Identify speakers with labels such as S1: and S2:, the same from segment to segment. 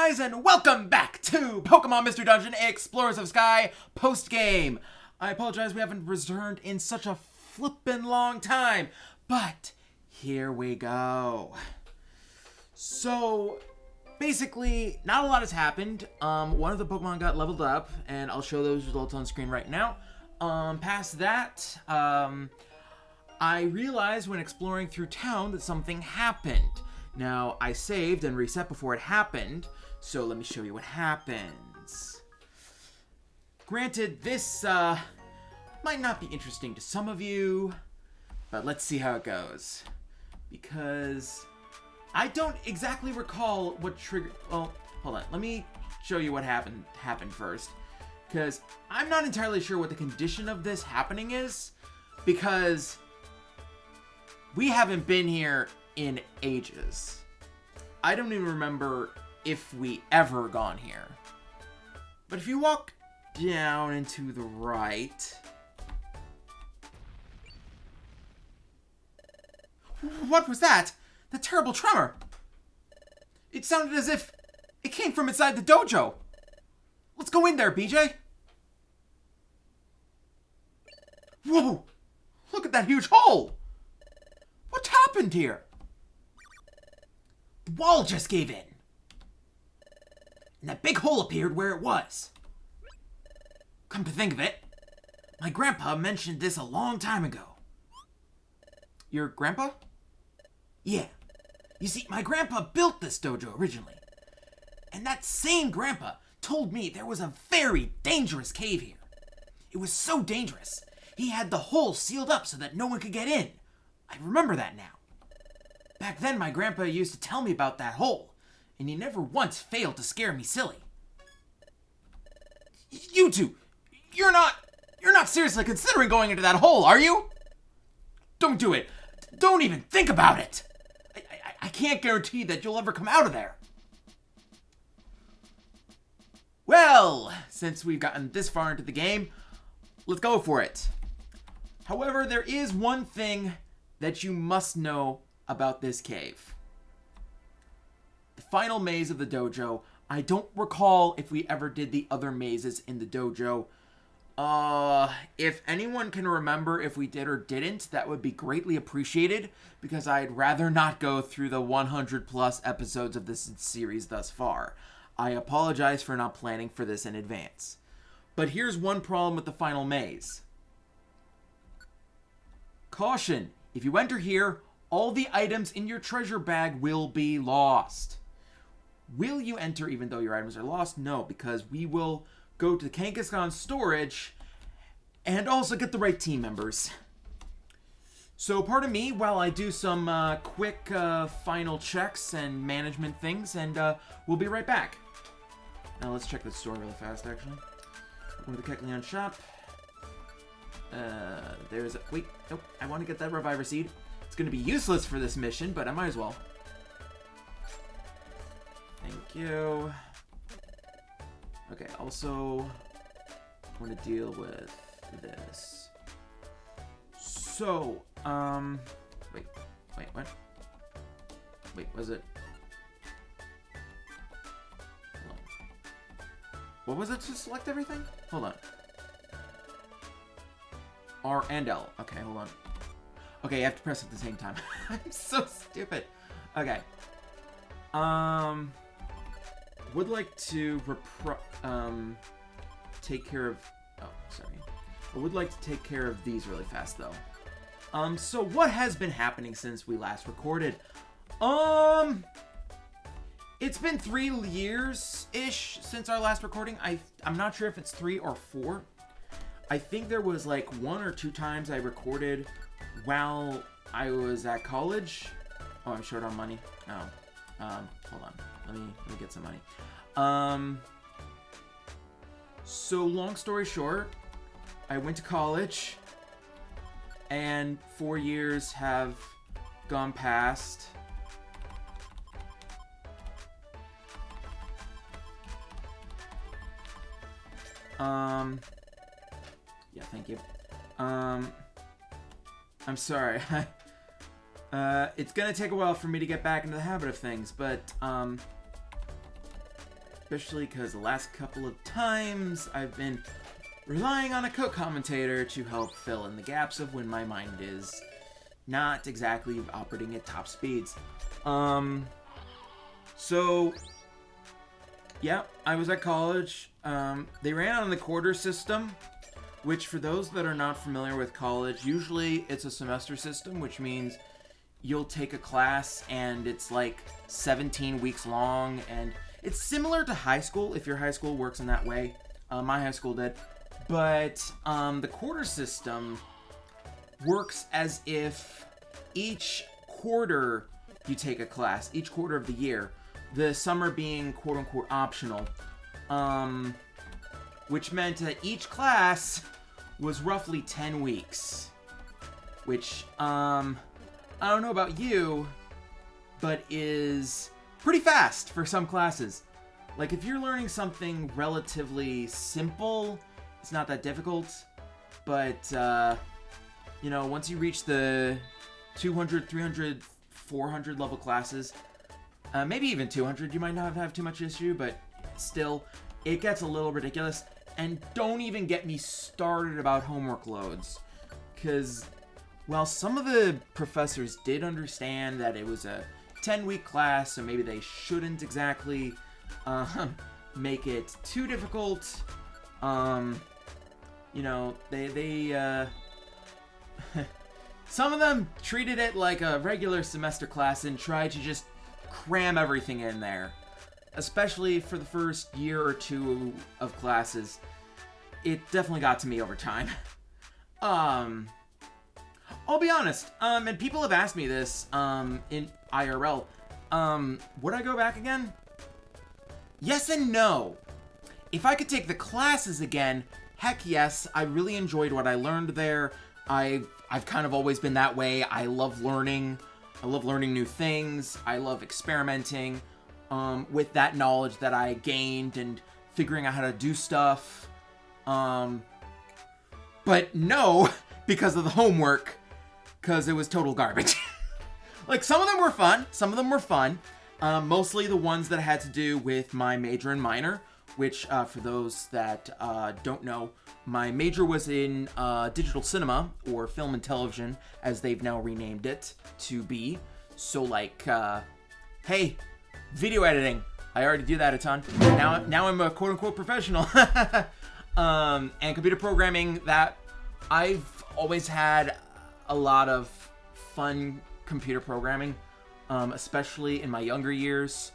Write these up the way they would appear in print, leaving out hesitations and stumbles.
S1: guys, and welcome back to Pokemon Mystery Dungeon Explorers of Sky post-game. I apologize we haven't returned in such a flippin' long time, but here we go. So, basically, not a lot has happened. One of the Pokemon got leveled up, and I'll show those results on screen right now. Past that, I realized when exploring through town that something happened. Now, I saved and reset before it happened, so let me show you what happens. Granted, this, might not be interesting to some of you, but let's see how it goes. Because I don't exactly recall what triggered... Well, hold on. Let me show you what happened first. Because I'm not entirely sure what the condition of this happening is, because we haven't been here in ages. I don't even remember if we ever gone here. But if you walk down and to the right... What was that? The terrible tremor. It sounded as if it came from inside the dojo. Let's go in there, BJ. Whoa! Look at that huge hole! What happened here? The wall just gave in. And that big hole appeared where it was. Come to think of it, my grandpa mentioned this a long time ago. Your grandpa? Yeah. You see, my grandpa built this dojo originally. And that same grandpa told me there was a very dangerous cave here. It was so dangerous, he had the hole sealed up so that no one could get in. I remember that now. Back then, my grandpa used to tell me about that hole, and he never once failed to scare me silly. You two, you're not seriously considering going into that hole, are you? Don't do it. Don't even think about it. I can't guarantee that you'll ever come out of there. Well, since we've gotten this far into the game, let's go for it. However, there is one thing that you must know about this cave. The final maze of the dojo. I don't recall if we ever did the other mazes in the dojo. If anyone can remember if we did or didn't, that would be greatly appreciated, because I'd rather not go through the 100 plus episodes of this series thus far. I apologize for not planning for this in advance. But here's one problem with the final maze. Caution, if you enter here, all the items in your treasure bag will be lost. Will you enter even though your items are lost? No, because we will go to Kangaskhan storage and also get the right team members. So pardon me while I do some quick final checks and management things, and we'll be right back. Now let's check the store really fast, actually. Go to the Kecleon shop. There's a... Wait, nope. I want to get that Reviver Seed. It's going to be useless for this mission, but I might as well. Thank you. Okay, also... I want to deal with this. So, Wait, what? Wait, was it... Hold on. What was it to select everything? Hold on. R and L. Okay, hold on. Okay, you have to press at the same time. I'm so stupid. Okay. Would like to take care of... Oh, sorry. I would like to take care of these really fast, though. So what has been happening since we last recorded? It's been 3 years-ish since our last recording. I'm not sure if it's 3 or 4. I think there was like 1 or 2 times I recorded while I was at college. Oh, I'm short on money. Oh. Hold on. Let me get some money. So long story short, I went to college, and 4 years have gone past. Yeah, thank you. I'm sorry. It's gonna take a while for me to get back into the habit of things, but, especially because the last couple of times I've been relying on a co-commentator to help fill in the gaps of when my mind is not exactly operating at top speeds. So, yeah, I was at college. They ran on the quarter system, which for those that are not familiar with college, usually it's a semester system, which means you'll take a class and it's like 17 weeks long, and it's similar to high school if your high school works in that way. My high school did. But the quarter system works as if each quarter you take a class, each quarter of the year, the summer being quote-unquote optional, which meant that each class was roughly 10 weeks, which, I don't know about you, but is pretty fast for some classes. Like, if you're learning something relatively simple, it's not that difficult, but, you know, once you reach the 200, 300, 400 level classes, maybe even 200, you might not have too much issue, but still, it gets a little ridiculous. And don't even get me started about homework loads, because while some of the professors did understand that it was a 10-week class, so maybe they shouldn't exactly make it too difficult, you know, they some of them treated it like a regular semester class and tried to just cram everything in there. Especially for the first year or two of classes. It definitely got to me over time. I'll be honest, and people have asked me this, in IRL, would I go back again? Yes and no. If I could take the classes again, heck yes, I really enjoyed what I learned there. I've kind of always been that way. I love learning. I love learning new things. I love experimenting with that knowledge that I gained and figuring out how to do stuff. But no, because of the homework, because it was total garbage. Like, some of them were fun. Some of them were fun. Mostly the ones that had to do with my major and minor, which, for those that don't know, my major was in digital cinema, or film and television, as they've now renamed it to be. So, like, hey, video editing. I already do that a ton. Now I'm a quote-unquote professional. And computer programming, that I've always had a lot of fun computer programming, especially in my younger years.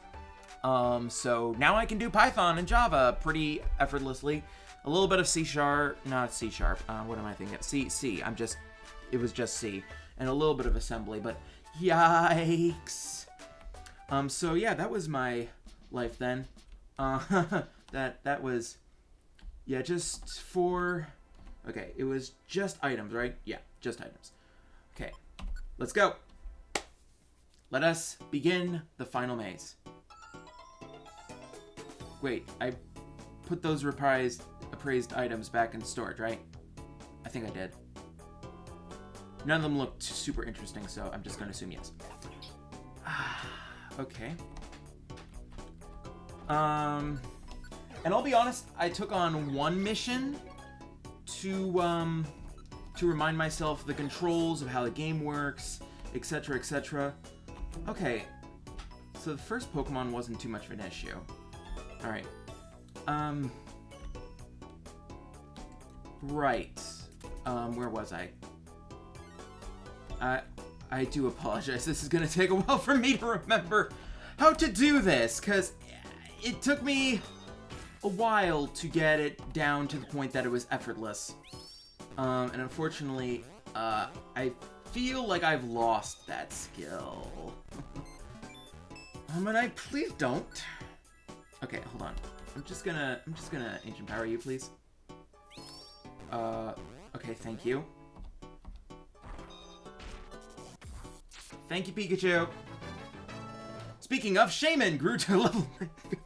S1: So now I can do Python and Java pretty effortlessly. A little bit of C#, not C#, what am I thinking? C, it was just C. And a little bit of assembly, but yikes. So yeah, that was my life then. That was, yeah, just for, okay, it was just items, right? Yeah, just items. Okay, let's go. Let us begin the final maze. Wait, I put those appraised items back in storage, right? I think I did. None of them looked super interesting, so I'm just gonna assume yes. Okay. And I'll be honest, I took on one mission to remind myself the controls of how the game works, etc., etc. Okay, so the first Pokemon wasn't too much of an issue. Alright. Right. Where was I? I do apologize. This is gonna take a while for me to remember how to do this, because it took me a while to get it down to the point that it was effortless. And unfortunately, I feel like I've lost that skill. And I please don't. Okay, hold on. I'm just gonna Ancient Power you, please. Okay, thank you. Thank you, Pikachu. Speaking of, Shaman grew to level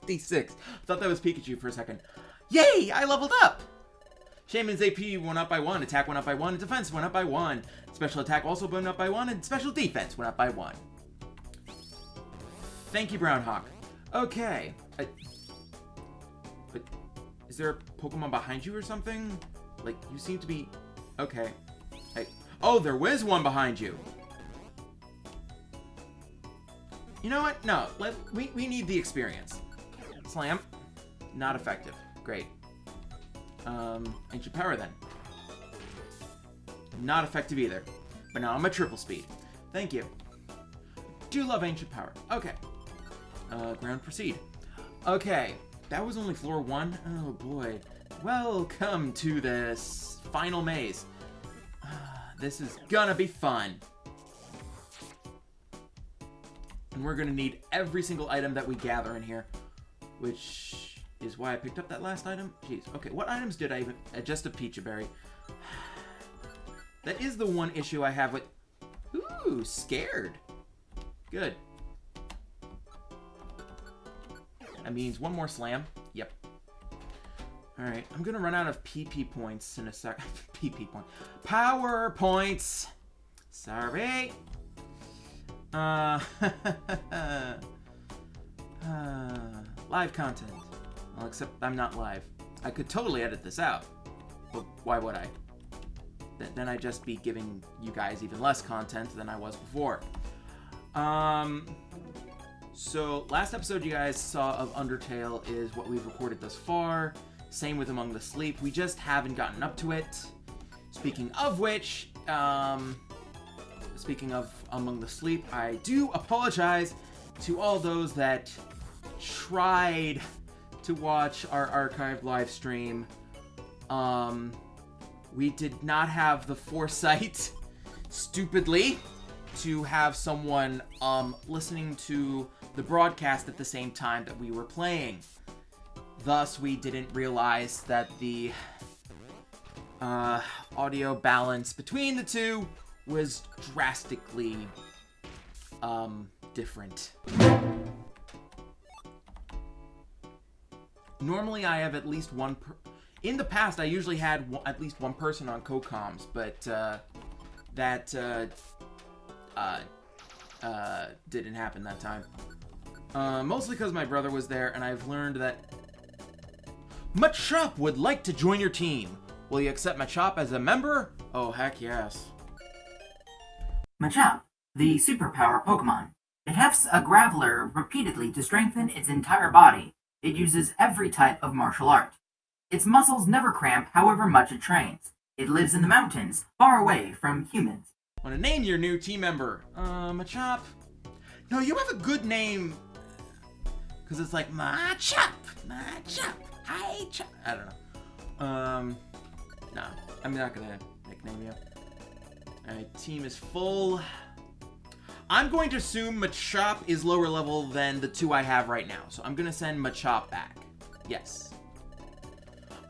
S1: 56. Thought that was Pikachu for a second. Yay! I leveled up! Shaman's AP went up by 1, attack went up by 1, and defense went up by 1. Special attack also went up by 1, and special defense went up by 1. Thank you, Brownhawk. Okay. Is there a Pokemon behind you or something? Like, you seem to be... Okay. Oh, there was one behind you. You know what? No, we need the experience. Slam. Not effective. Great. Ancient Power then. Not effective either. But now I'm a triple speed. Thank you. Do love Ancient Power. Okay. Ground Proceed. Okay. That was only floor 1. Oh boy. Welcome to this final maze. This is gonna be fun. And we're gonna need every single item that we gather in here, which is why I picked up that last item. Jeez. Okay, what items did I even... just a Peach Berry. That is the one issue I have with... Ooh, scared. Good. That means one more slam. Yep. Alright, I'm gonna run out of PP points in a sec. PP point. Power points! Sorry. Live content. Well, except I'm not live. I could totally edit this out. But why would I? Then I'd just be giving you guys even less content than I was before. So, last episode you guys saw of Undertale is what we've recorded thus far. Same with Among the Sleep. We just haven't gotten up to it. Speaking of which, speaking of Among the Sleep, I do apologize to all those that tried to watch our archived live stream. We did not have the foresight, stupidly, to have someone listening to the broadcast at the same time that we were playing. Thus, we didn't realize that the audio balance between the two was drastically different. Normally, I have at least one... In the past, I usually had at least one person on co-coms, but that didn't happen that time. Mostly because my brother was there, and I've learned that Machop would like to join your team. Will you accept Machop as a member? Oh, heck yes.
S2: Machop, the superpower Pokemon. It hefts a Graveler repeatedly to strengthen its entire body. It uses every type of martial art. Its muscles never cramp however much it trains. It lives in the mountains, far away from humans.
S1: Want to name your new team member? Machop. No, you have a good name. Because it's like, Machop, Machop, hi, Chop. I don't know. Nah, I'm not going to nickname you. Alright, team is full. I'm going to assume Machop is lower level than the two I have right now. So I'm going to send Machop back. Yes.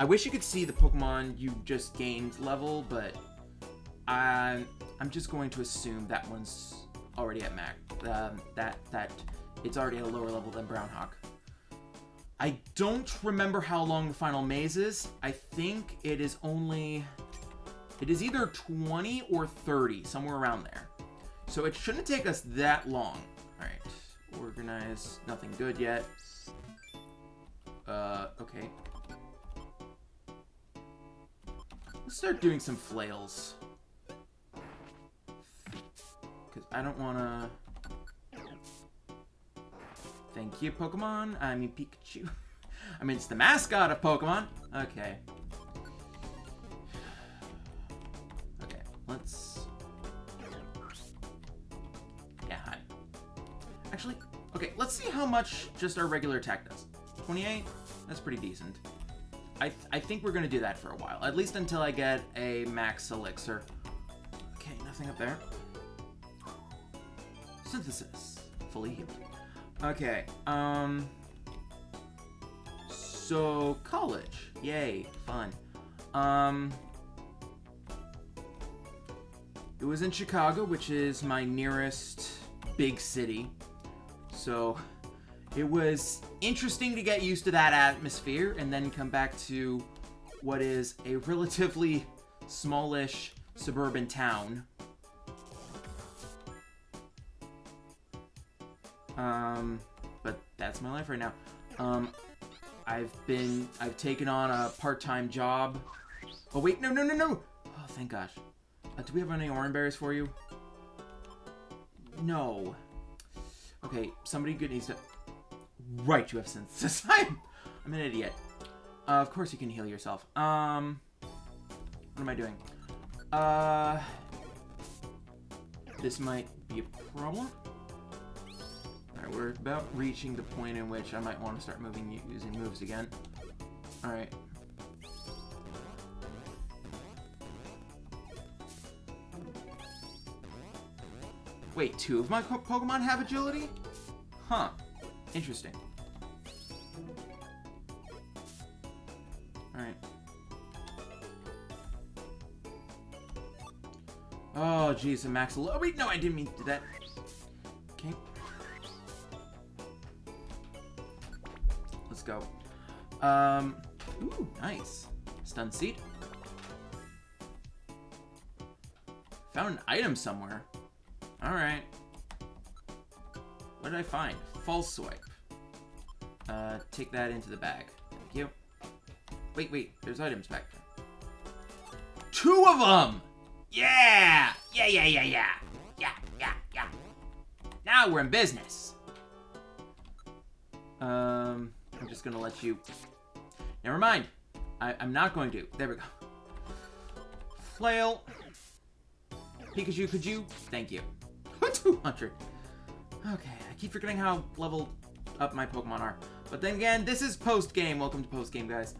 S1: I wish you could see the Pokemon you just gained level, but I'm just going to assume that one's already at max. That it's already at a lower level than Brownhawk. I don't remember how long the final maze is. I think it is either 20 or 30, somewhere around there. So it shouldn't take us that long. Alright. Organize. Nothing good yet. Okay. Let's start doing some flails. Because I don't want to... Thank you, Pokemon. I mean, Pikachu. I mean, it's the mascot of Pokemon. Okay. Okay, let's... Yeah, hi. Actually, okay, let's see how much just our regular attack does. 28? That's pretty decent. I think we're going to do that for a while. At least until I get a max elixir. Okay, nothing up there. Synthesis. Fully healed. Okay, so college. Yay, fun. It was in Chicago, which is my nearest big city. So it was interesting to get used to that atmosphere and then come back to what is a relatively smallish suburban town. But that's my life right now. I've taken on a part-time job. Oh wait, no. Oh, thank gosh. Do we have any orange berries for you? No. Okay, somebody good needs to... Right, you have synthesis. I'm an idiot. Of course you can heal yourself. What am I doing? This might be a problem. Alright, we're about reaching the point in which I might want to start using moves again. Alright. Wait, 2 of my Pokemon have agility? Huh. Interesting. Alright. Oh, jeez, a max... Oh, wait, no, I didn't mean to do that. Okay. Let's go. Ooh, nice. Stun Seed. Found an item somewhere. Alright. What did I find? False Swipe. Take that into the bag. Thank you. Wait. There's items back there. 2 of them! Yeah! Yeah. Now we're in business. I'm just gonna let you... Never mind. I'm not going to. There we go. Flail. Pikachu, could you? Thank you. 200. Okay, I keep forgetting how leveled up my Pokemon are. But then again, this is post-game. Welcome to post-game, guys.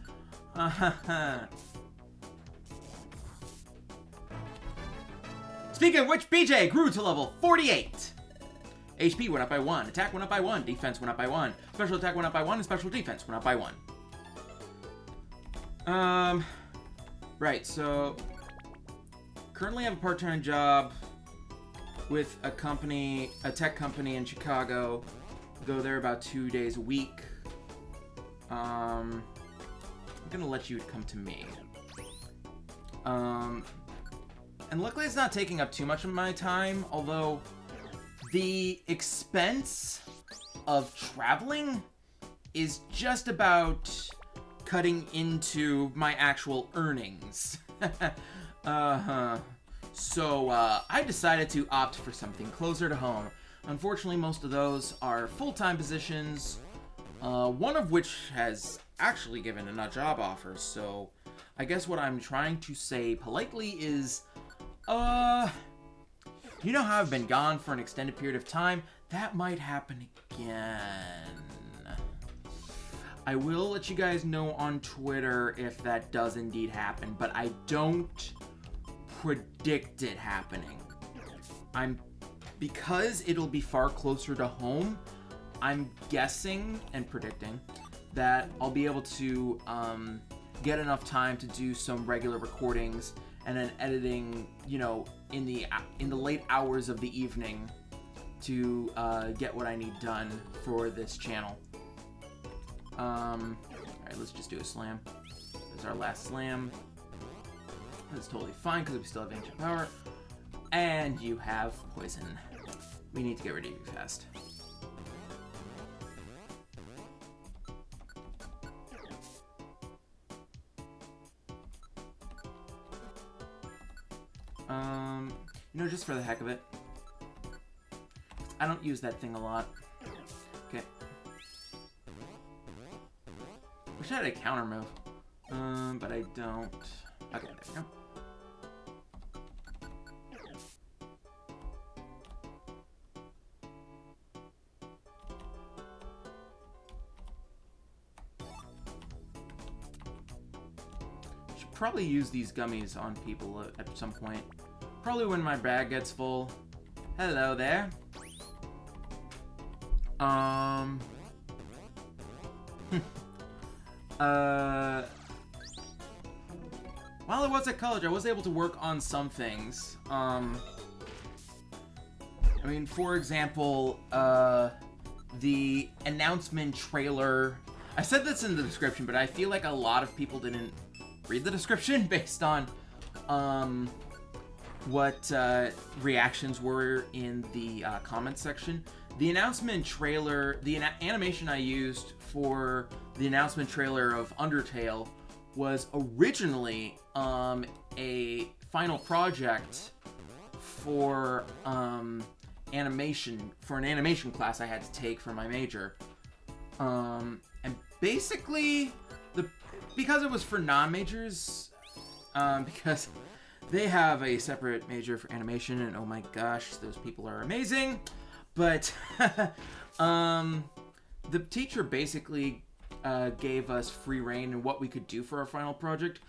S1: Speaking of which, BJ grew to level 48. HP went up by 1. Attack went up by 1. Defense went up by 1. Special attack went up by 1. And special defense went up by 1. Right, so... Currently I have a part-time job with a tech company in Chicago. Go there about 2 days a week. I'm gonna let you come to me. And luckily it's not taking up too much of my time, although the expense of traveling is just about cutting into my actual earnings. So, I decided to opt for something closer to home. Unfortunately, most of those are full-time positions, one of which has actually given a job offer, so I guess what I'm trying to say politely is, you know how I've been gone for an extended period of time? That might happen again. I will let you guys know on Twitter if that does indeed happen, but I don't predict it happening. Because it'll be far closer to home, I'm guessing and predicting that I'll be able to get enough time to do some regular recordings and then editing, you know, in the late hours of the evening to get what I need done for this channel. Alright, let's just do a slam. This is our last slam. That's totally fine because we still have ancient power. And you have poison. We need to get rid of you fast. You know, just for the heck of it. I don't use that thing a lot. Okay. Wish I had a counter move. But I don't. Okay, there we go. Should probably use these gummies on people at some point. Probably when my bag gets full. Hello there. While I was at college, I was able to work on some things. I mean, for example, the announcement trailer. I said this in the description, but I feel like a lot of people didn't read the description based on what reactions were in the comments section. the announcement trailer, the animation I used for the announcement trailer of Undertale was originally a final project for an animation class I had to take for my major. And basically, because it was for non-majors, because they have a separate major for animation, and oh my gosh, those people are amazing. But the teacher basically gave us free reign in what we could do for our final project,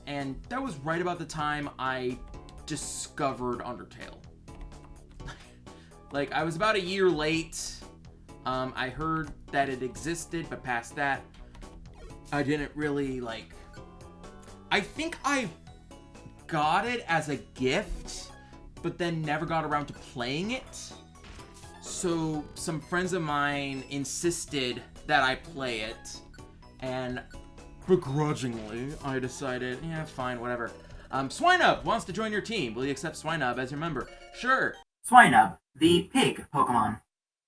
S1: and that was right about the time I discovered Undertale. Like, I was about a year late. I heard that it existed, but past that, I didn't really, like... I think I got it as a gift, but then never got around to playing it. So some friends of mine insisted that I play it, and begrudgingly, I decided, yeah, fine, whatever. Swinub wants to join your team. Will you accept Swinub as your member? Sure.
S2: Swinub, the pig Pokemon.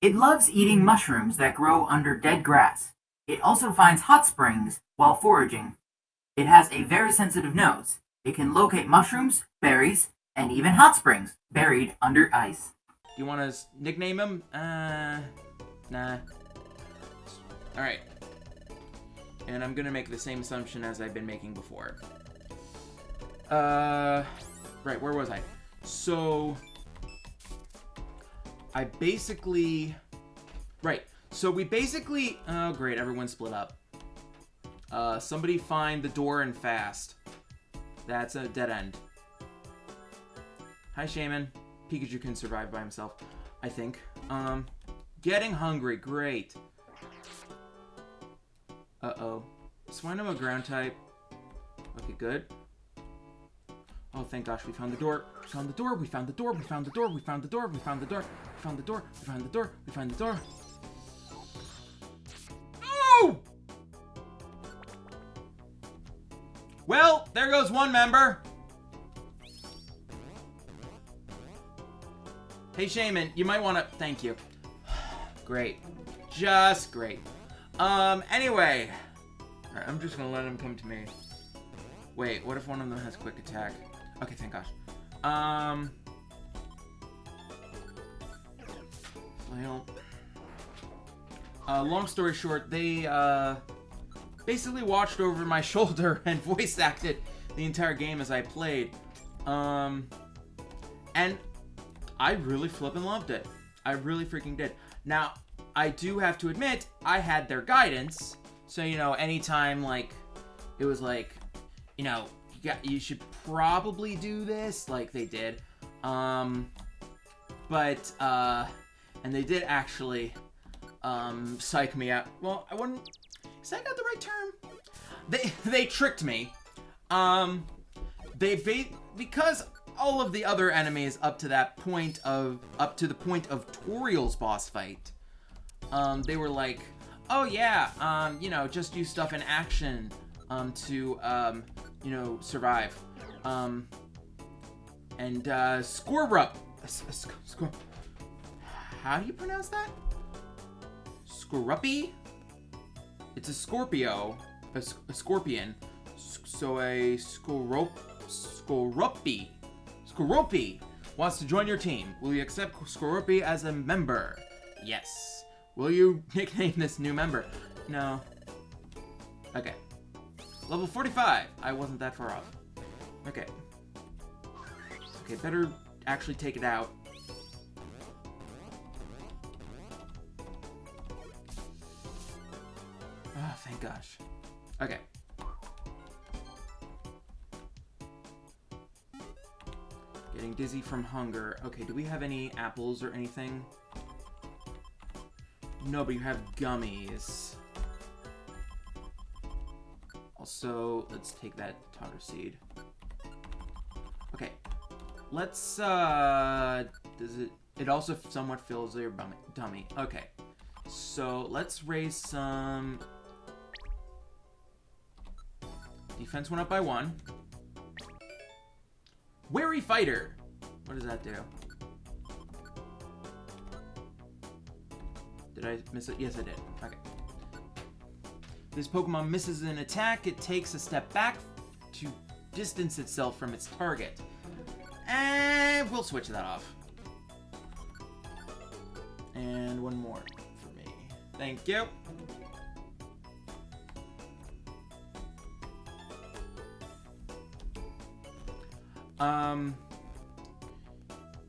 S2: It loves eating mushrooms that grow under dead grass. It also finds hot springs while foraging. It has a very sensitive nose. It can locate mushrooms, berries, and even hot springs buried under ice.
S1: Do you want to nickname him? Nah. Alright. And I'm gonna make the same assumption as I've been making before. Right, where was I? So... So we basically... Oh, great, everyone split up. Somebody find the door and fast. That's a dead end. Hi, Shaman. Pikachu can survive by himself, I think. Getting hungry, great. Uh-oh. Swinub a ground type. Okay, good. Oh, thank gosh, we found the door. We found the door, we found the door, we found the door, we found the door, we found the door, we found the door, we found the door, we found the door. Oh! Well, there goes one member. Hey, Shaman, you might want to... Thank you. Great. Just great. Anyway. Alright, I'm just gonna let him come to me. Wait, what if one of them has quick attack? Okay, thank gosh. Well... long story short, they, basically watched over my shoulder and voice acted the entire game as I played. And I really flippin' loved it. I really freaking did. Now, I do have to admit, I had their guidance. So, you know, anytime, like, it was like, you know, you should probably do this, like they did. And they did actually, psych me out. Well, I wouldn't... Is that not the right term? They tricked me. Because all of the other enemies up to the point of Toriel's boss fight, they were like, oh yeah, you know, just do stuff in action, to, you know, survive. And, Scorup. How do you pronounce that? Scoruppy? It's a Scorpio, a scorpion. So a Skorupi wants to join your team. Will you accept Skorupi as a member? Yes. Will you nickname this new member? No. Okay. Level 45. I wasn't that far off. Okay. Okay, better actually take it out. Oh, thank gosh. Okay. Getting dizzy from hunger. Okay, do we have any apples or anything? No, but you have gummies. Also, let's take that Totter seed. Okay. Let's, it also somewhat fills your tummy. Okay. So, let's raise some... Defense went up by 1. Wary Fighter. What does that do? Did I miss it? Yes, I did. Okay. This Pokemon misses an attack. It takes a step back to distance itself from its target. And we'll switch that off. And one more for me. Thank you.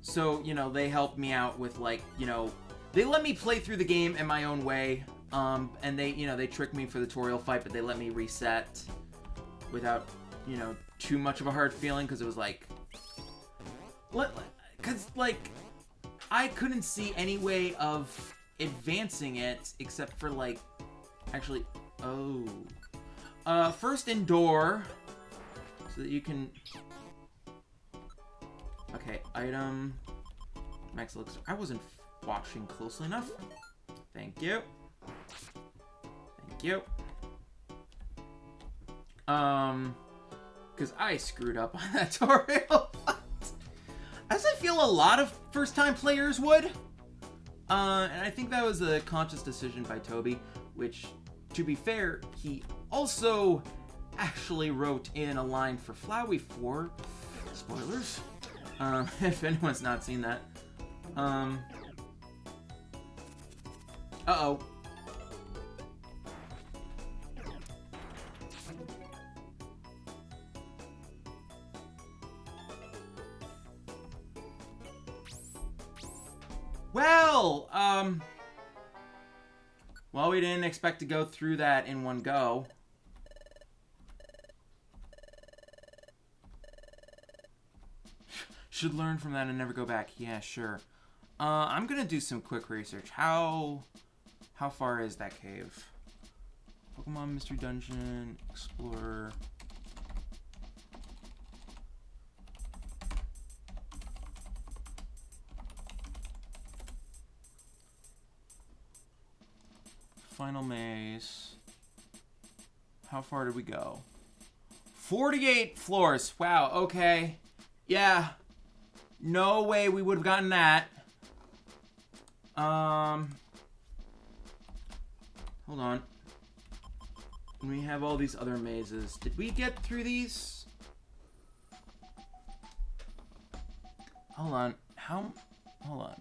S1: So, you know, they helped me out with, like, you know, they let me play through the game in my own way. And they, you know, they tricked me for the tutorial fight, but they let me reset without, you know, too much of a hard feeling, because it was like, because, like, I couldn't see any way of advancing it except for, like, actually, first endure, so that you can, okay, item, max elixir. I wasn't watching closely enough. Thank you. Thank you. Because I screwed up on that tutorial. As I feel a lot of first-time players would. And I think that was a conscious decision by Toby, which, to be fair, he also actually wrote in a line for Flowey 4. Spoilers. If anyone's not seen that. Uh-oh. Well, we didn't expect to go through that in one go. Should learn from that and never go back. Yeah, sure. I'm gonna do some quick research. How far is that cave? Pokemon Mystery Dungeon, Explorer. Final maze. How far did we go? 48 floors. Wow, okay. Yeah. No way we would have gotten that. Hold on. We have all these other mazes. Did we get through these? Hold on. Hold on.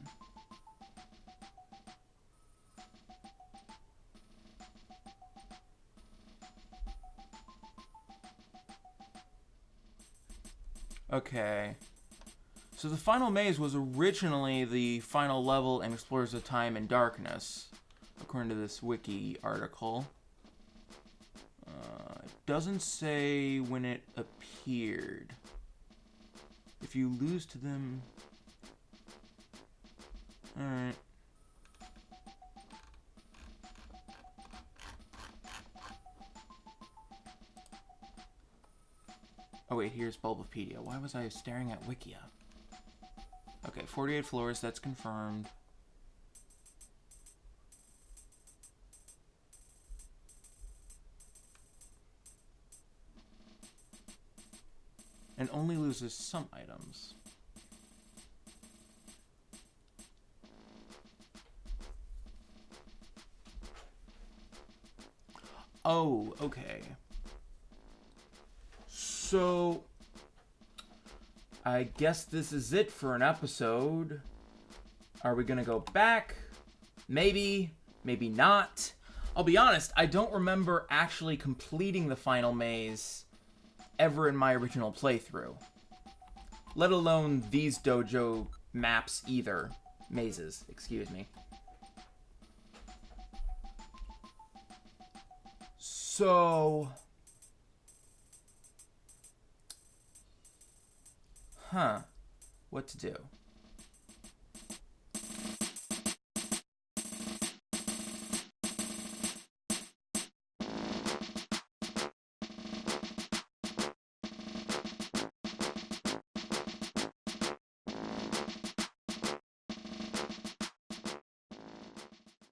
S1: Okay. So the final maze was originally the final level in Explorers of Time and Darkness, according to this wiki article. It doesn't say when it appeared. If you lose to them... Alright. Oh wait, here's Bulbapedia. Why was I staring at Wikia? Okay, 48 floors, that's confirmed. And only loses some items. Oh, okay. So, I guess this is it for an episode. Are we gonna go back? Maybe, maybe not. I'll be honest, I don't remember actually completing the final maze ever in my original playthrough. Let alone these dojo maps either. Mazes, excuse me. So... What to do?